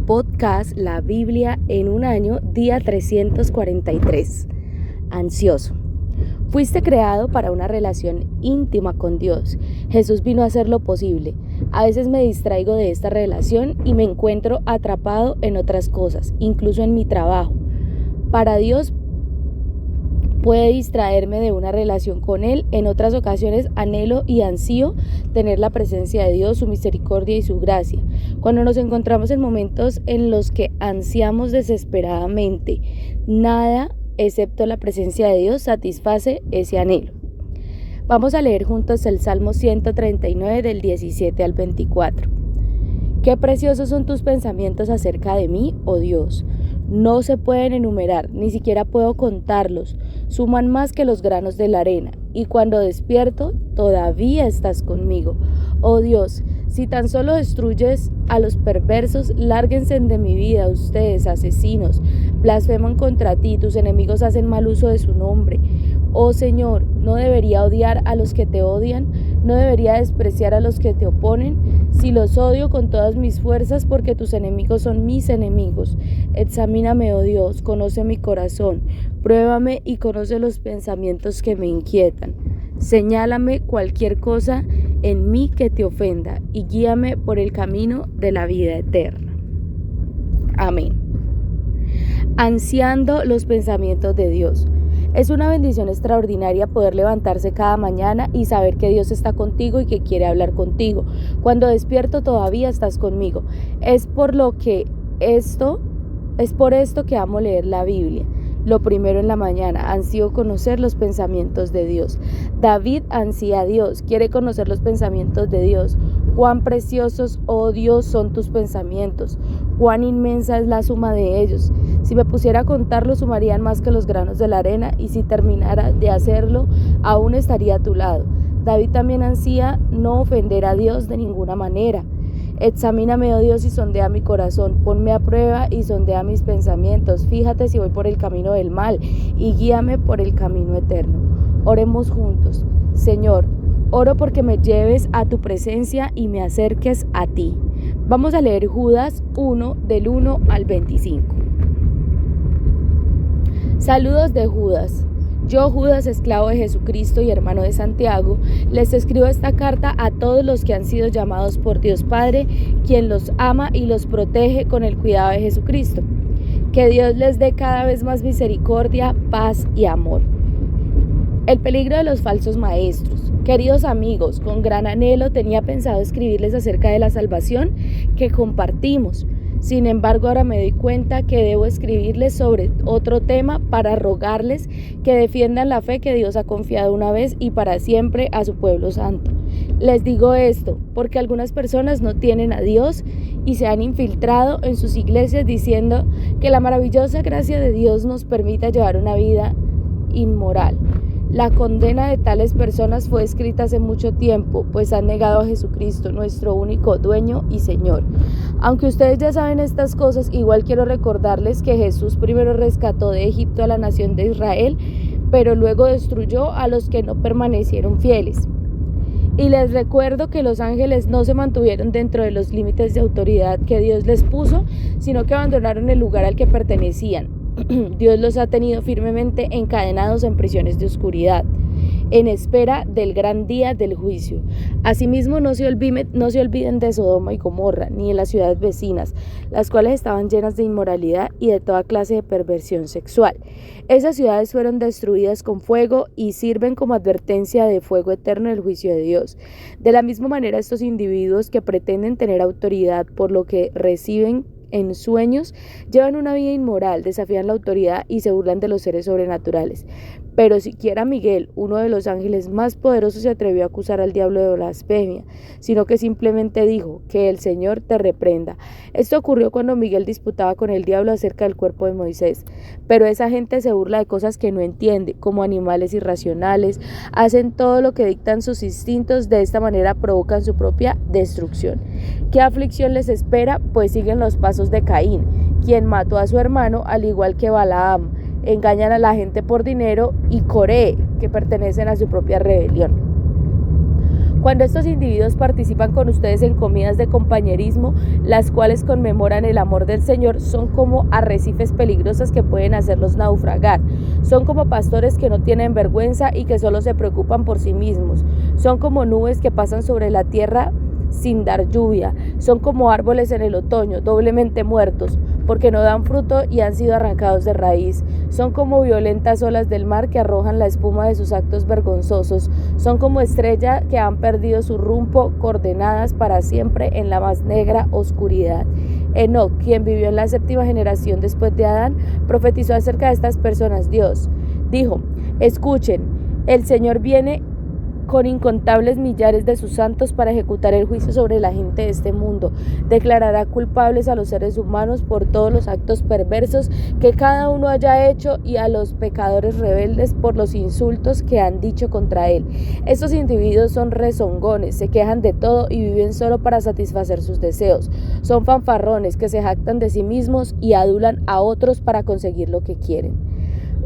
podcast La Biblia en un año, día 343. Ansioso. Fuiste creado para una relación íntima con Dios. Jesús vino a hacer lo posible. A veces me distraigo de esta relación y me encuentro atrapado en otras cosas, incluso en mi trabajo. Para Dios puede distraerme de una relación con Él. En otras ocasiones anhelo y ansío tener la presencia de Dios, su misericordia y su gracia. Cuando nos encontramos en momentos en los que ansiamos desesperadamente, nada excepto la presencia de Dios satisface ese anhelo. Vamos a leer juntos el Salmo 139 del 17 al 24. Qué preciosos son tus pensamientos acerca de mí, oh Dios. No se pueden enumerar, ni siquiera puedo contarlos. Suman más que los granos de la arena. Y cuando despierto, todavía estás conmigo. Oh Dios, si tan solo destruyes a los perversos, lárguense de mi vida, ustedes, asesinos. Blasfeman contra ti, tus enemigos hacen mal uso de su nombre. Oh Señor, ¿no debería odiar a los que te odian? ¿No debería despreciar a los que te oponen? Si los odio con todas mis fuerzas, porque tus enemigos son mis enemigos. Examíname, oh Dios, conoce mi corazón. Pruébame y conoce los pensamientos que me inquietan. Señálame cualquier cosa en mí que te ofenda y guíame por el camino de la vida eterna. Amén. Ansiando los pensamientos de Dios. Es una bendición extraordinaria poder levantarse cada mañana y saber que Dios está contigo y que quiere hablar contigo. Cuando despierto todavía estás conmigo. Es por esto que amo leer la Biblia. Lo primero en la mañana, ansío conocer los pensamientos de Dios. David ansía a Dios, quiere conocer los pensamientos de Dios. Cuán preciosos, oh Dios, son tus pensamientos. Cuán inmensa es la suma de ellos. Si me pusiera a contarlos, sumarían más que los granos de la arena, y si terminara de hacerlo, aún estaría a tu lado. David también ansía no ofender a Dios de ninguna manera. Examíname, oh Dios, y sondea mi corazón. Ponme a prueba y sondea mis pensamientos. Fíjate si voy por el camino del mal y guíame por el camino eterno. Oremos juntos. Señor, oro porque me lleves a tu presencia y me acerques a ti. Vamos a leer Judas 1 del 1 al 25. Saludos de Judas. Yo, Judas, esclavo de Jesucristo y hermano de Santiago, les escribo esta carta a todos los que han sido llamados por Dios Padre, quien los ama y los protege con el cuidado de Jesucristo. Que Dios les dé cada vez más misericordia, paz y amor. El peligro de los falsos maestros. Queridos amigos, con gran anhelo tenía pensado escribirles acerca de la salvación que compartimos. Sin embargo, ahora me doy cuenta que debo escribirles sobre otro tema para rogarles que defiendan la fe que Dios ha confiado una vez y para siempre a su pueblo santo. Les digo esto porque algunas personas no tienen a Dios y se han infiltrado en sus iglesias diciendo que la maravillosa gracia de Dios nos permite llevar una vida inmoral. La condena de tales personas fue escrita hace mucho tiempo, pues han negado a Jesucristo, nuestro único dueño y Señor. Aunque ustedes ya saben estas cosas, igual quiero recordarles que Jesús primero rescató de Egipto a la nación de Israel, pero luego destruyó a los que no permanecieron fieles. Y les recuerdo que los ángeles no se mantuvieron dentro de los límites de autoridad que Dios les puso, sino que abandonaron el lugar al que pertenecían. Dios los ha tenido firmemente encadenados en prisiones de oscuridad, en espera del gran día del juicio. Asimismo, no se olviden de Sodoma y Gomorra, ni de las ciudades vecinas, las cuales estaban llenas de inmoralidad y de toda clase de perversión sexual. Esas ciudades fueron destruidas con fuego y sirven como advertencia de fuego eterno del juicio de Dios. De la misma manera, estos individuos que pretenden tener autoridad por lo que reciben en sueños, llevan una vida inmoral, desafían la autoridad y se burlan de los seres sobrenaturales. Pero siquiera Miguel, uno de los ángeles más poderosos, se atrevió a acusar al diablo de blasfemia, sino que simplemente dijo: que el Señor te reprenda. Esto ocurrió cuando Miguel disputaba con el diablo acerca del cuerpo de Moisés. Pero esa gente se burla de cosas que no entiende, como animales irracionales, hacen todo lo que dictan sus instintos, de esta manera provocan su propia destrucción. ¿Qué aflicción les espera? Pues siguen los pasos de Caín, quien mató a su hermano, al igual que Balaam. Engañan a la gente por dinero, y Coré, que pertenecen a su propia rebelión. Cuando estos individuos participan con ustedes en comidas de compañerismo, las cuales conmemoran el amor del Señor, son como arrecifes peligrosos que pueden hacerlos naufragar. Son como pastores que no tienen vergüenza y que solo se preocupan por sí mismos. Son como nubes que pasan sobre la tierra sin dar lluvia. Son como árboles en el otoño, doblemente muertos, porque no dan fruto y han sido arrancados de raíz. Son como violentas olas del mar que arrojan la espuma de sus actos vergonzosos. Son como estrellas que han perdido su rumbo, condenadas para siempre en la más negra oscuridad. Enoc, quien vivió en la 7ª generación después de Adán, profetizó acerca de estas personas. Dios dijo: escuchen, el Señor viene con incontables millares de sus santos para ejecutar el juicio sobre la gente de este mundo. Declarará culpables a los seres humanos por todos los actos perversos que cada uno haya hecho y a los pecadores rebeldes por los insultos que han dicho contra él. Estos individuos son rezongones, se quejan de todo y viven solo para satisfacer sus deseos. Son fanfarrones que se jactan de sí mismos y adulan a otros para conseguir lo que quieren.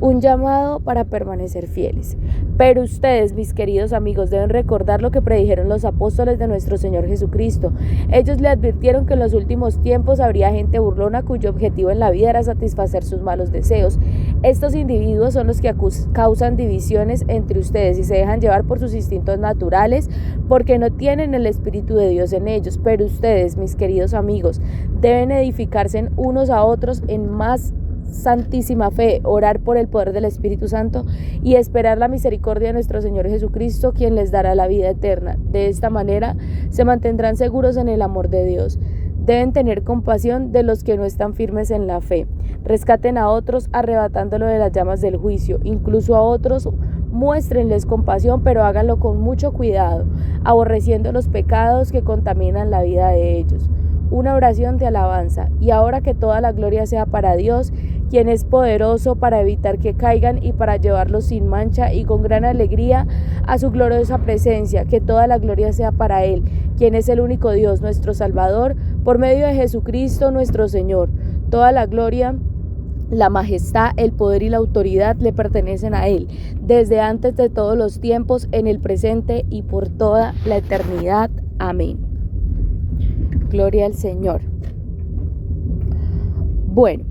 Un llamado para permanecer fieles. Pero ustedes, mis queridos amigos, deben recordar lo que predijeron los apóstoles de nuestro Señor Jesucristo. Ellos le advirtieron que en los últimos tiempos habría gente burlona cuyo objetivo en la vida era satisfacer sus malos deseos. Estos individuos son los que causan divisiones entre ustedes y se dejan llevar por sus instintos naturales porque no tienen el Espíritu de Dios en ellos. Pero ustedes, mis queridos amigos, deben edificarse unos a otros en más santísima fe, orar por el poder del Espíritu Santo y esperar la misericordia de nuestro Señor Jesucristo, quien les dará la vida eterna. De esta manera se mantendrán seguros en el amor de Dios. Deben tener compasión de los que no están firmes en la fe. Rescaten a otros arrebatándolo de las llamas del juicio. Incluso a otros muéstrenles compasión, pero háganlo con mucho cuidado, aborreciendo los pecados que contaminan la vida de ellos. Una oración de alabanza. Y ahora que toda la gloria sea para Dios, quien es poderoso para evitar que caigan y para llevarlos sin mancha y con gran alegría a su gloriosa presencia. Que toda la gloria sea para Él, quien es el único Dios, nuestro Salvador, por medio de Jesucristo nuestro Señor. Toda la gloria, la majestad, el poder y la autoridad le pertenecen a Él, desde antes de todos los tiempos, en el presente y por toda la eternidad. Amén. Gloria al Señor. Bueno,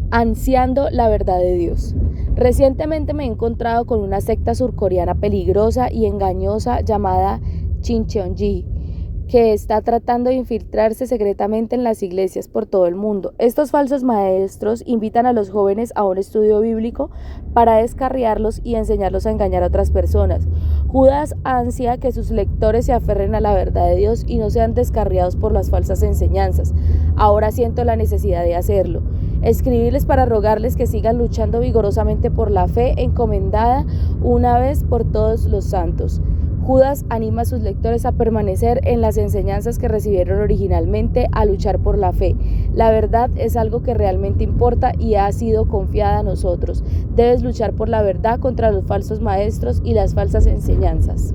ansiando la verdad de Dios. Recientemente me he encontrado con una secta surcoreana peligrosa y engañosa llamada Shincheonji, que está tratando de infiltrarse secretamente en las iglesias por todo el mundo. Estos falsos maestros invitan a los jóvenes a un estudio bíblico para descarriarlos y enseñarlos a engañar a otras personas. Judas ansia que sus lectores se aferren a la verdad de Dios y no sean descarriados por las falsas enseñanzas. Ahora siento la necesidad de hacerlo. Escribirles para rogarles que sigan luchando vigorosamente por la fe encomendada una vez por todos los santos. Judas anima a sus lectores a permanecer en las enseñanzas que recibieron originalmente, a luchar por la fe. La verdad es algo que realmente importa y ha sido confiada a nosotros. Debes luchar por la verdad contra los falsos maestros y las falsas enseñanzas.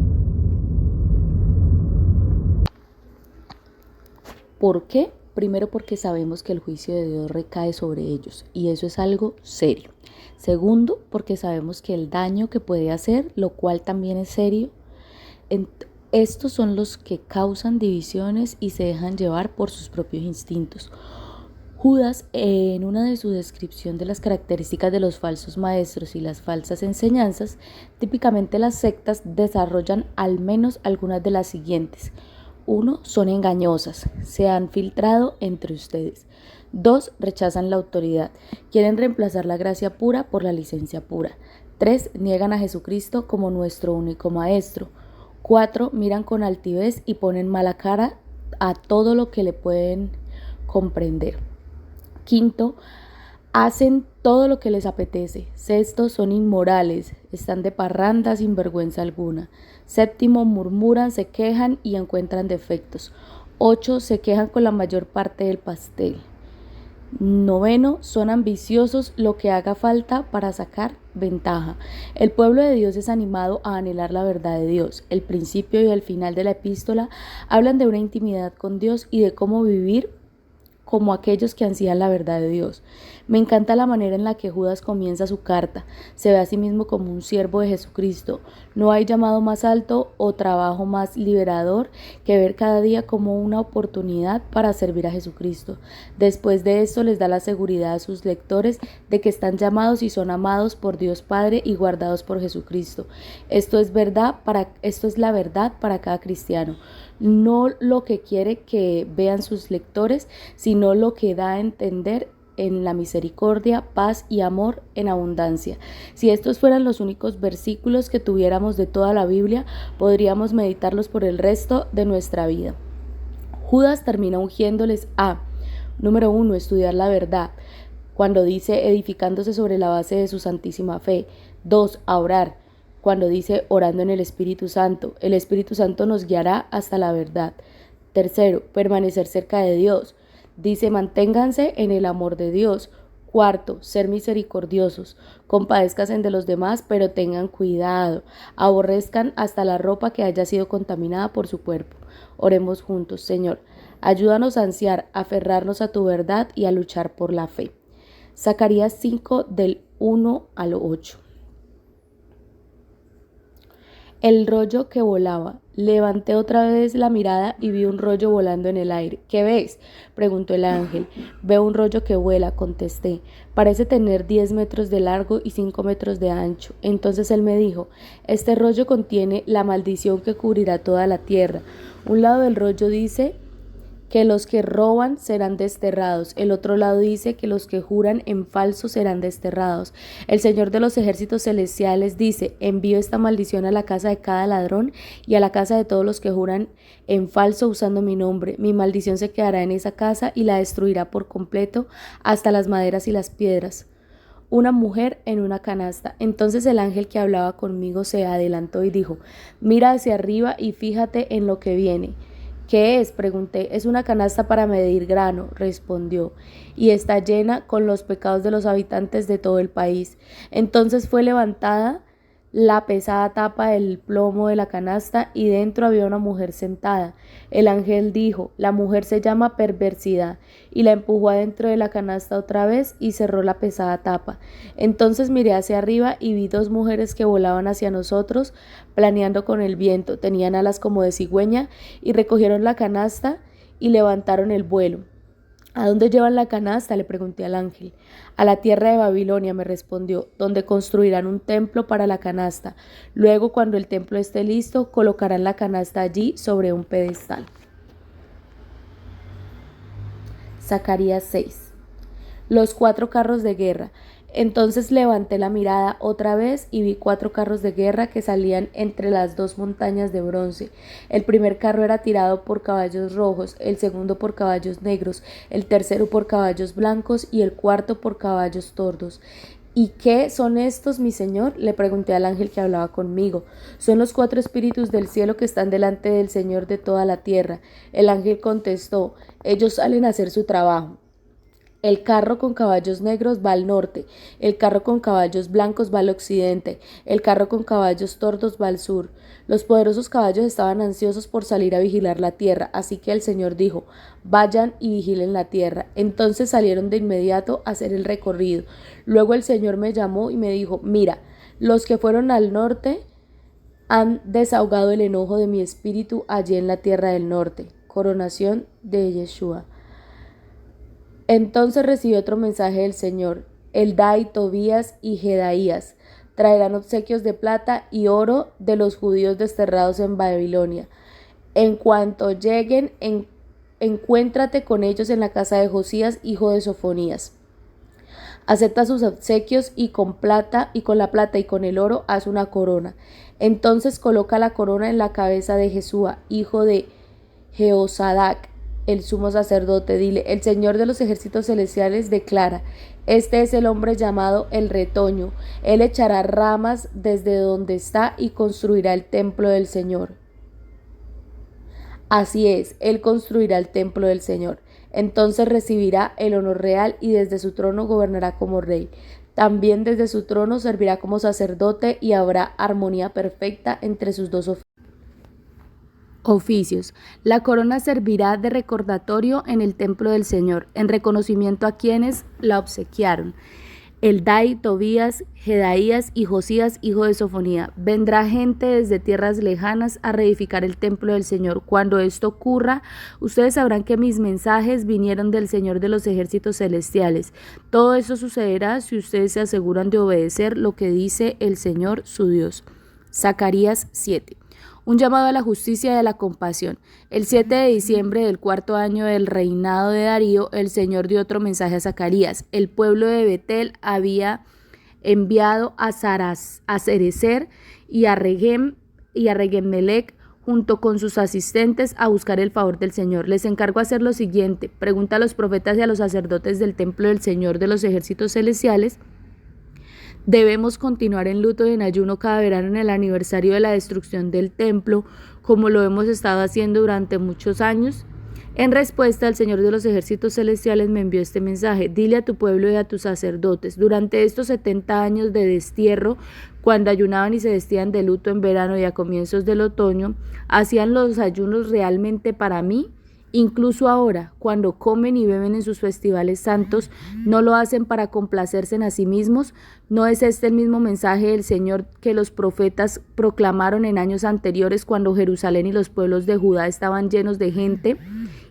¿Por qué? Primero, porque sabemos que el juicio de Dios recae sobre ellos y eso es algo serio. Segundo, porque sabemos que el daño que puede hacer, lo cual también es serio. Estos son los que causan divisiones y se dejan llevar por sus propios instintos. Judas, en una de su descripción de las características de los falsos maestros y las falsas enseñanzas, típicamente las sectas desarrollan al menos algunas de las siguientes. 1. Son engañosas, se han filtrado entre ustedes. 2. Rechazan la autoridad, quieren reemplazar la gracia pura por la licencia pura. 3. Niegan a Jesucristo como nuestro único maestro. 4. Miran con altivez y ponen mala cara a todo lo que le pueden comprender. 5. Hacen todo lo que les apetece. 6. Son inmorales, están de parranda sin vergüenza alguna. 7. Murmuran, se quejan y encuentran defectos. 8. Se quejan con la mayor parte del pastel. 9. Son ambiciosos, lo que haga falta para sacar ventaja. El pueblo de Dios es animado a anhelar la verdad de Dios. El principio y el final de la epístola hablan de una intimidad con Dios y de cómo vivir como aquellos que ansían la verdad de Dios. Me encanta la manera en la que Judas comienza su carta. Se ve a sí mismo como un siervo de Jesucristo. No hay llamado más alto o trabajo más liberador que ver cada día como una oportunidad para servir a Jesucristo. Después de esto les da la seguridad a sus lectores de que están llamados y son amados por Dios Padre y guardados por Jesucristo. Esto es la verdad para cada cristiano. No lo que quiere que vean sus lectores, sino lo que da a entender en la misericordia, paz y amor en abundancia. Si estos fueran los únicos versículos que tuviéramos de toda la Biblia, podríamos meditarlos por el resto de nuestra vida. Judas termina ungiéndoles a, número 1, estudiar la verdad, cuando dice edificándose sobre la base de su santísima fe. 2, a orar, cuando dice orando en el Espíritu Santo. El Espíritu Santo nos guiará hasta la verdad. 3, permanecer cerca de Dios. Dice manténganse en el amor de Dios. 4, ser misericordiosos. Compadézcanse de los demás, pero tengan cuidado. Aborrezcan hasta la ropa que haya sido contaminada por su cuerpo. Oremos juntos. Señor, ayúdanos a ansiar, a aferrarnos a tu verdad y a luchar por la fe. Zacarías 5 del 1 al 8. El rollo que volaba. Levanté otra vez la mirada y vi un rollo volando en el aire. ¿Qué ves?, preguntó el ángel. Veo un rollo que vuela, contesté. Parece tener 10 metros de largo y 5 metros de ancho. Entonces él me dijo, este rollo contiene la maldición que cubrirá toda la tierra. Un lado del rollo dice que los que roban serán desterrados. El otro lado dice que los que juran en falso serán desterrados. El Señor de los ejércitos celestiales dice, envío esta maldición a la casa de cada ladrón y a la casa de todos los que juran en falso usando mi nombre. Mi maldición se quedará en esa casa y la destruirá por completo hasta las maderas y las piedras. Una mujer en una canasta. Entonces el ángel que hablaba conmigo se adelantó y dijo, mira hacia arriba y fíjate en lo que viene. ¿Qué es?, pregunté. Es una canasta para medir grano, respondió, y está llena con los pecados de los habitantes de todo el país. Entonces fue levantada la pesada tapa del plomo de la canasta y dentro había una mujer sentada. El ángel dijo, la mujer se llama perversidad, y la empujó adentro de la canasta otra vez y cerró la pesada tapa. Entonces miré hacia arriba y vi 2 mujeres que volaban hacia nosotros, planeando con el viento. Tenían alas como de cigüeña y recogieron la canasta y levantaron el vuelo. ¿A dónde llevan la canasta?, le pregunté al ángel. A la tierra de Babilonia, me respondió, donde construirán un templo para la canasta. Luego, cuando el templo esté listo, colocarán la canasta allí sobre un pedestal. Zacarías 6. Los 4 carros de guerra. Entonces levanté la mirada otra vez y vi 4 carros de guerra que salían entre las 2 montañas de bronce. El primer carro era tirado por caballos rojos, el segundo por caballos negros, el tercero por caballos blancos y el cuarto por caballos tordos. ¿Y qué son estos, mi señor?, le pregunté al ángel que hablaba conmigo. Son los 4 espíritus del cielo que están delante del Señor de toda la tierra. El ángel contestó, ellos salen a hacer su trabajo. El carro con caballos negros va al norte, el carro con caballos blancos va al occidente, el carro con caballos tordos va al sur. Los poderosos caballos estaban ansiosos por salir a vigilar la tierra, así que el Señor dijo, vayan y vigilen la tierra. Entonces salieron de inmediato a hacer el recorrido. Luego el Señor me llamó y me dijo, mira, los que fueron al norte han desahogado el enojo de mi espíritu allí en la tierra del norte. Coronación de Yeshua. Entonces recibí otro mensaje del Señor. Eldai, Tobías y Jedaías traerán obsequios de plata y oro de los judíos desterrados en Babilonia. En cuanto lleguen, encuéntrate con ellos en la casa de Josías, hijo de Sofonías. Acepta sus obsequios y con la plata y con el oro haz una corona. Entonces coloca la corona en la cabeza de Jesúa, hijo de Jehosadac, el sumo sacerdote. Dile, el Señor de los ejércitos celestiales declara, este es el hombre llamado el retoño. Él echará ramas desde donde está y construirá el templo del Señor. Así es, él construirá el templo del Señor. Entonces recibirá el honor real y desde su trono gobernará como rey. También desde su trono servirá como sacerdote y habrá armonía perfecta entre sus 2 oficios. Oficios. La corona servirá de recordatorio en el templo del Señor, en reconocimiento a quienes la obsequiaron. Eldai, Tobías, Jedaías y Josías, hijo de Sofonía. Vendrá gente desde tierras lejanas a reedificar el templo del Señor. Cuando esto ocurra, ustedes sabrán que mis mensajes vinieron del Señor de los ejércitos celestiales. Todo eso sucederá si ustedes se aseguran de obedecer lo que dice el Señor su Dios. Zacarías 7. Un llamado a la justicia y a la compasión. El 7 de diciembre del cuarto año del reinado de Darío, el Señor dio otro mensaje a Zacarías. El pueblo de Betel había enviado a Sarecer y a Regem-Melech junto con sus asistentes a buscar el favor del Señor. Les encargo hacer lo siguiente: pregunta a los profetas y a los sacerdotes del templo del Señor de los ejércitos celestiales. Debemos continuar en luto y en ayuno cada verano en el aniversario de la destrucción del templo, como lo hemos estado haciendo durante muchos años. En respuesta, el Señor de los ejércitos celestiales me envió este mensaje: dile a tu pueblo y a tus sacerdotes, durante estos 70 años de destierro, cuando ayunaban y se vestían de luto en verano y a comienzos del otoño, ¿hacían los ayunos realmente para mí? Incluso ahora, cuando comen y beben en sus festivales santos, ¿no lo hacen para complacerse en sí mismos? ¿No es este el mismo mensaje del Señor que los profetas proclamaron en años anteriores, cuando Jerusalén y los pueblos de Judá estaban llenos de gente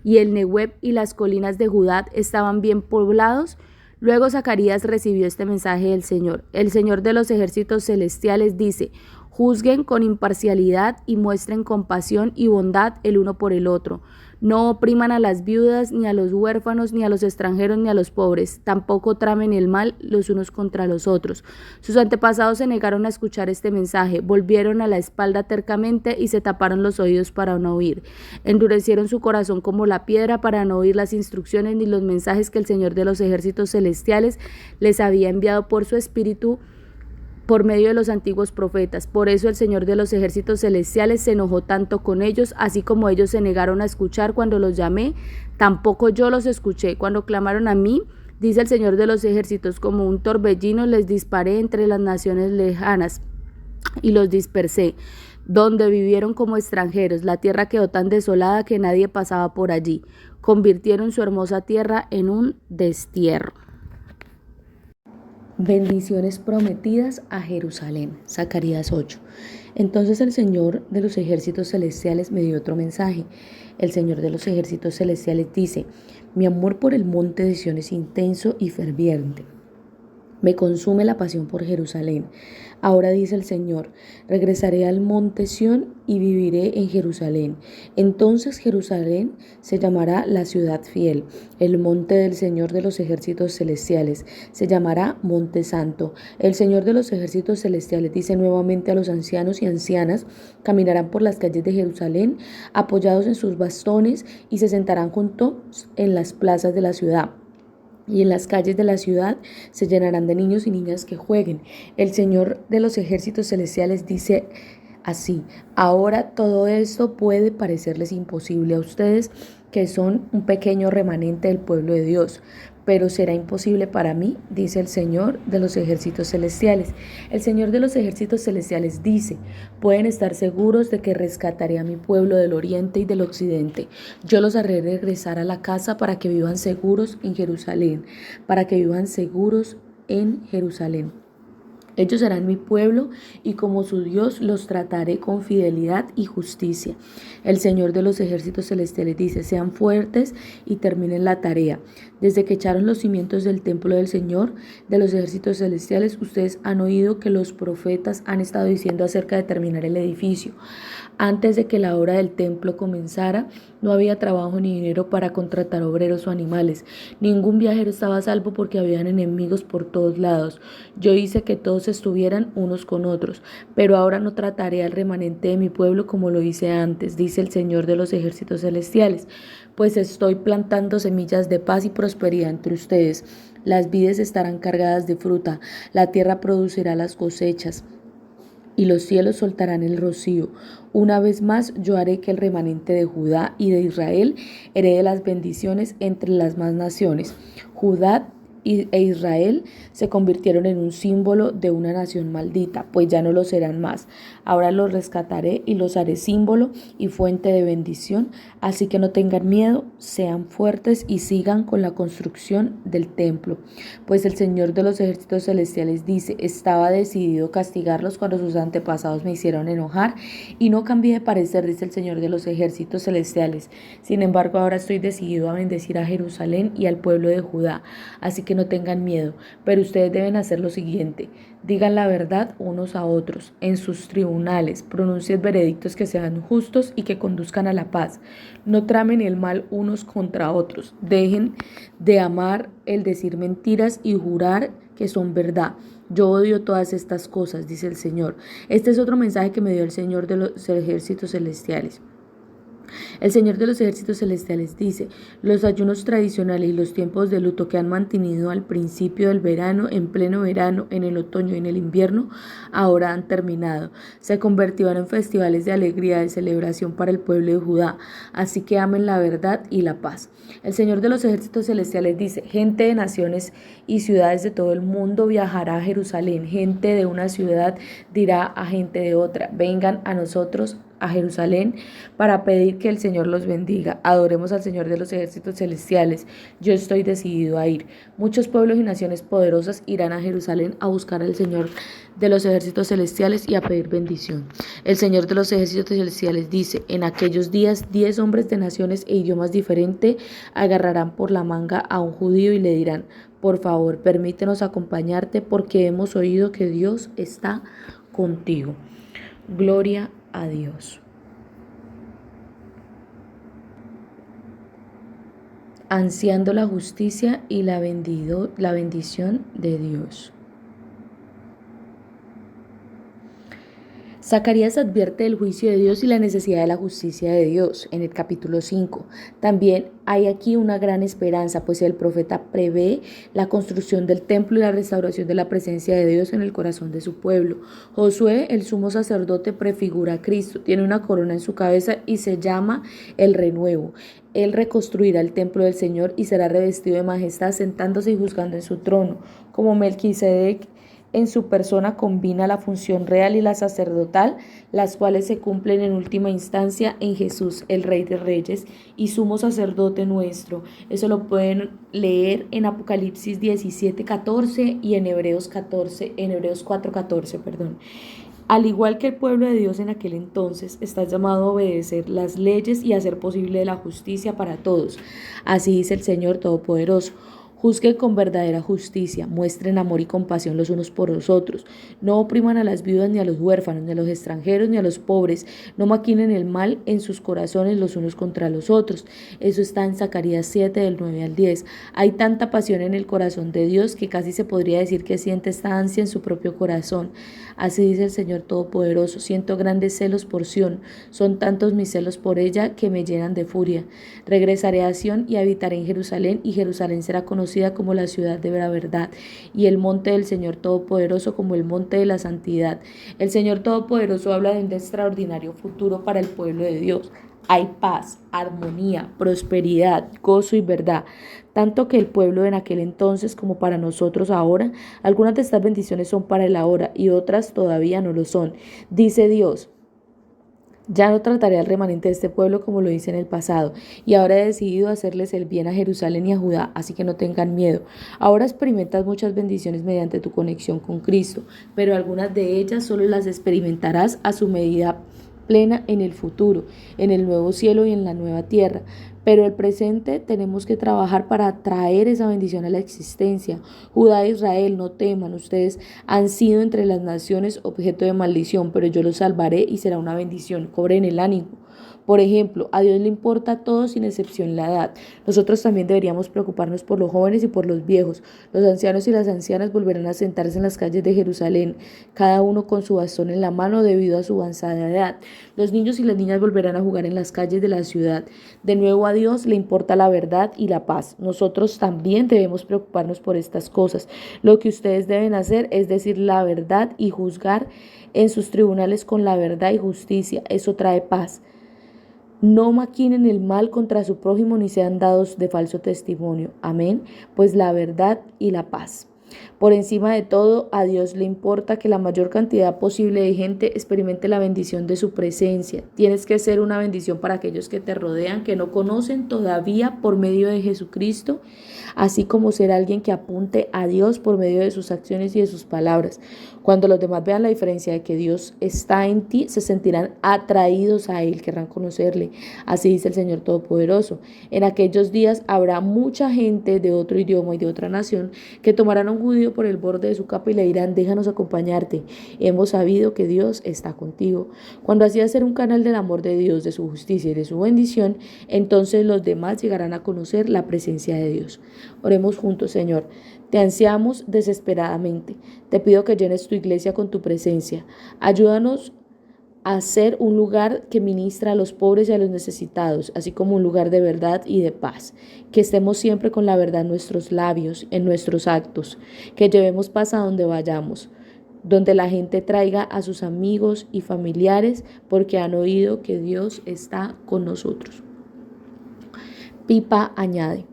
y el Negueb y las colinas de Judá estaban bien poblados? Luego Zacarías recibió este mensaje del Señor. El Señor de los ejércitos celestiales dice: juzguen con imparcialidad y muestren compasión y bondad el uno por el otro. No opriman a las viudas, ni a los huérfanos, ni a los extranjeros, ni a los pobres. Tampoco tramen el mal los unos contra los otros. Sus antepasados se negaron a escuchar este mensaje, volvieron a la espalda tercamente y se taparon los oídos para no oír. Endurecieron su corazón como la piedra para no oír las instrucciones ni los mensajes que el Señor de los ejércitos celestiales les había enviado por su espíritu por medio de los antiguos profetas. Por eso el Señor de los ejércitos celestiales se enojó tanto con ellos, así como ellos se negaron a escuchar cuando los llamé, tampoco yo los escuché cuando clamaron a mí, dice el Señor de los ejércitos. Como un torbellino les disparé entre las naciones lejanas y los dispersé, donde vivieron como extranjeros. La tierra quedó tan desolada que nadie pasaba por allí. Convirtieron su hermosa tierra en un destierro. Bendiciones prometidas a Jerusalén. Zacarías 8. Entonces el Señor de los ejércitos celestiales me dio otro mensaje. El Señor de los ejércitos celestiales dice: mi amor por el monte de Sión es intenso y ferviente. Me consume la pasión por Jerusalén. Ahora dice el Señor: regresaré al monte Sión y viviré en Jerusalén. Entonces Jerusalén se llamará la ciudad fiel. El monte del Señor de los ejércitos celestiales se llamará Monte Santo. El Señor de los ejércitos celestiales dice nuevamente a los ancianos y ancianas: caminarán por las calles de Jerusalén apoyados en sus bastones y se sentarán juntos en las plazas de la ciudad. Y en las calles de la ciudad se llenarán de niños y niñas que jueguen. El Señor de los ejércitos celestiales dice así: ahora todo esto puede parecerles imposible a ustedes, que son un pequeño remanente del pueblo de Dios, pero será imposible para mí, dice el Señor de los ejércitos celestiales. El Señor de los ejércitos celestiales dice: pueden estar seguros de que rescataré a mi pueblo del oriente y del occidente. Yo los haré regresar a la casa para que vivan seguros en Jerusalén, para que vivan seguros en Jerusalén. Ellos serán mi pueblo y como su Dios los trataré con fidelidad y justicia. El Señor de los ejércitos celestiales dice: sean fuertes y terminen la tarea. Desde que echaron los cimientos del templo del Señor de los ejércitos celestiales, ustedes han oído que los profetas han estado diciendo acerca de terminar el edificio. Antes de que la obra del templo comenzara, no había trabajo ni dinero para contratar obreros o animales. Ningún viajero estaba a salvo porque habían enemigos por todos lados. Yo hice que todos estuvieran unos con otros, pero ahora no trataré al remanente de mi pueblo como lo hice antes, dice el Señor de los ejércitos celestiales, pues estoy plantando semillas de paz y prosperidad entre ustedes. Las vides estarán cargadas de fruta, la tierra producirá las cosechas y los cielos soltarán el rocío. Una vez más yo haré que el remanente de Judá y de Israel herede las bendiciones entre las más naciones. Judá e Israel se convirtieron en un símbolo de una nación maldita, pues ya no lo serán más. Ahora los rescataré y los haré símbolo y fuente de bendición, así que no tengan miedo, sean fuertes y sigan con la construcción del templo. Pues el Señor de los ejércitos celestiales dice, estaba decidido castigarlos cuando sus antepasados me hicieron enojar y no cambié de parecer, dice el Señor de los ejércitos celestiales. Sin embargo, ahora estoy decidido a bendecir a Jerusalén y al pueblo de Judá, así que no tengan miedo, pero ustedes deben hacer lo siguiente, digan la verdad unos a otros, en sus tribunales, pronuncien veredictos que sean justos y que conduzcan a la paz, no tramen el mal unos contra otros, dejen de amar el decir mentiras y jurar que son verdad. Yo odio todas estas cosas, dice el Señor. Este es otro mensaje que me dio el Señor de los ejércitos celestiales. El Señor de los ejércitos celestiales dice, los ayunos tradicionales y los tiempos de luto que han mantenido al principio del verano, en pleno verano, en el otoño y en el invierno, ahora han terminado. Se convirtieron en festivales de alegría, de celebración para el pueblo de Judá, así que amen la verdad y la paz. El Señor de los ejércitos celestiales dice, gente de naciones y ciudades de todo el mundo viajará a Jerusalén, gente de una ciudad dirá a gente de otra, vengan a nosotros a Jerusalén para pedir que el Señor los bendiga. Adoremos al Señor de los ejércitos celestiales. Yo estoy decidido a ir. Muchos pueblos y naciones poderosas irán a Jerusalén a buscar al Señor de los ejércitos celestiales y a pedir bendición. El Señor de los ejércitos celestiales dice, en aquellos días 10 hombres de naciones e idiomas diferentes agarrarán por la manga a un judío y le dirán, por favor, permítenos acompañarte porque hemos oído que Dios está contigo. Gloria a Dios. Ansiando la justicia y la bendición de Dios. Zacarías advierte del juicio de Dios y la necesidad de la justicia de Dios en el capítulo 5. También hay aquí una gran esperanza, pues el profeta prevé la construcción del templo y la restauración de la presencia de Dios en el corazón de su pueblo. Josué, el sumo sacerdote, prefigura a Cristo, tiene una corona en su cabeza y se llama el renuevo. Él reconstruirá el templo del Señor y será revestido de majestad, sentándose y juzgando en su trono, como Melquisedec. En su persona combina la función real y la sacerdotal, las cuales se cumplen en última instancia en Jesús, el Rey de Reyes y sumo sacerdote nuestro. Eso lo pueden leer en Apocalipsis 17:14 y en Hebreos 4:14. Al igual que el pueblo de Dios en aquel entonces, está llamado a obedecer las leyes y a hacer posible la justicia para todos. Así dice el Señor Todopoderoso. Juzguen con verdadera justicia, muestren amor y compasión los unos por los otros. No opriman a las viudas ni a los huérfanos, ni a los extranjeros, ni a los pobres. No maquinen el mal en sus corazones los unos contra los otros. Eso está en Zacarías 7, del 9 al 10. Hay tanta pasión en el corazón de Dios que casi se podría decir que siente esta ansia en su propio corazón. Así dice el Señor Todopoderoso, siento grandes celos por Sión. Son tantos mis celos por ella que me llenan de furia. Regresaré a Sión y habitaré en Jerusalén, y Jerusalén será conocida como la ciudad de la verdad, y el monte del Señor Todopoderoso como el monte de la santidad. El Señor Todopoderoso habla de un extraordinario futuro para el pueblo de Dios. Hay paz, armonía, prosperidad, gozo y verdad, tanto que el pueblo en aquel entonces como para nosotros ahora. Algunas de estas bendiciones son para el ahora y otras todavía no lo son. Dice Dios, ya no trataré al remanente de este pueblo como lo hice en el pasado, y ahora he decidido hacerles el bien a Jerusalén y a Judá, así que no tengan miedo. Ahora experimentas muchas bendiciones mediante tu conexión con Cristo, pero algunas de ellas solo las experimentarás a su medida plena en el futuro, en el nuevo cielo y en la nueva tierra. Pero el presente tenemos que trabajar para traer esa bendición a la existencia. Judá e Israel, no teman, ustedes han sido entre las naciones objeto de maldición, pero yo los salvaré y será una bendición. Cobren el ánimo. Por ejemplo, a Dios le importa a todos sin excepción la edad. Nosotros también deberíamos preocuparnos por los jóvenes y por los viejos. Los ancianos y las ancianas volverán a sentarse en las calles de Jerusalén, cada uno con su bastón en la mano debido a su avanzada edad. Los niños y las niñas volverán a jugar en las calles de la ciudad. De nuevo a Dios le importa la verdad y la paz. Nosotros también debemos preocuparnos por estas cosas. Lo que ustedes deben hacer es decir la verdad y juzgar en sus tribunales con la verdad y justicia. Eso trae paz. No maquinen el mal contra su prójimo ni sean dados de falso testimonio. Amén. Pues la verdad y la paz. Por encima de todo, a Dios le importa que la mayor cantidad posible de gente experimente la bendición de su presencia. Tienes que ser una bendición para aquellos que te rodean, que no conocen todavía por medio de Jesucristo, así como ser alguien que apunte a Dios por medio de sus acciones y de sus palabras. Cuando los demás vean la diferencia de que Dios está en ti, se sentirán atraídos a Él, querrán conocerle. Así dice el Señor Todopoderoso. En aquellos días habrá mucha gente de otro idioma y de otra nación que tomarán a un judío por el borde de su capa y le dirán: déjanos acompañarte. Hemos sabido que Dios está contigo. Cuando así ser un canal del amor de Dios, de su justicia y de su bendición, entonces los demás llegarán a conocer la presencia de Dios. Oremos juntos, Señor. Te ansiamos desesperadamente. Te pido que llenes tu iglesia con tu presencia. Ayúdanos a ser un lugar que ministra a los pobres y a los necesitados, así como un lugar de verdad y de paz. Que estemos siempre con la verdad en nuestros labios, en nuestros actos. Que llevemos paz a donde vayamos, donde la gente traiga a sus amigos y familiares porque han oído que Dios está con nosotros. Pipa añade.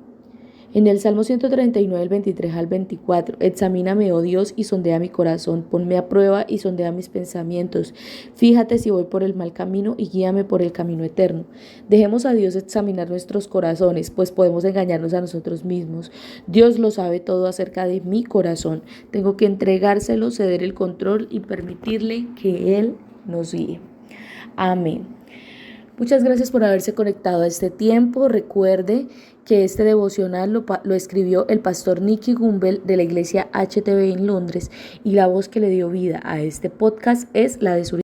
En el Salmo 139, el 23 al 24, examíname, oh Dios, y sondea mi corazón, ponme a prueba y sondea mis pensamientos. Fíjate si voy por el mal camino y guíame por el camino eterno. Dejemos a Dios examinar nuestros corazones, pues podemos engañarnos a nosotros mismos. Dios lo sabe todo acerca de mi corazón. Tengo que entregárselo, ceder el control y permitirle que Él nos guíe. Amén. Muchas gracias por haberse conectado a este tiempo. Recuerde que este devocional lo escribió el pastor Nicky Gumbel de la iglesia HTB en Londres y la voz que le dio vida a este podcast es la de su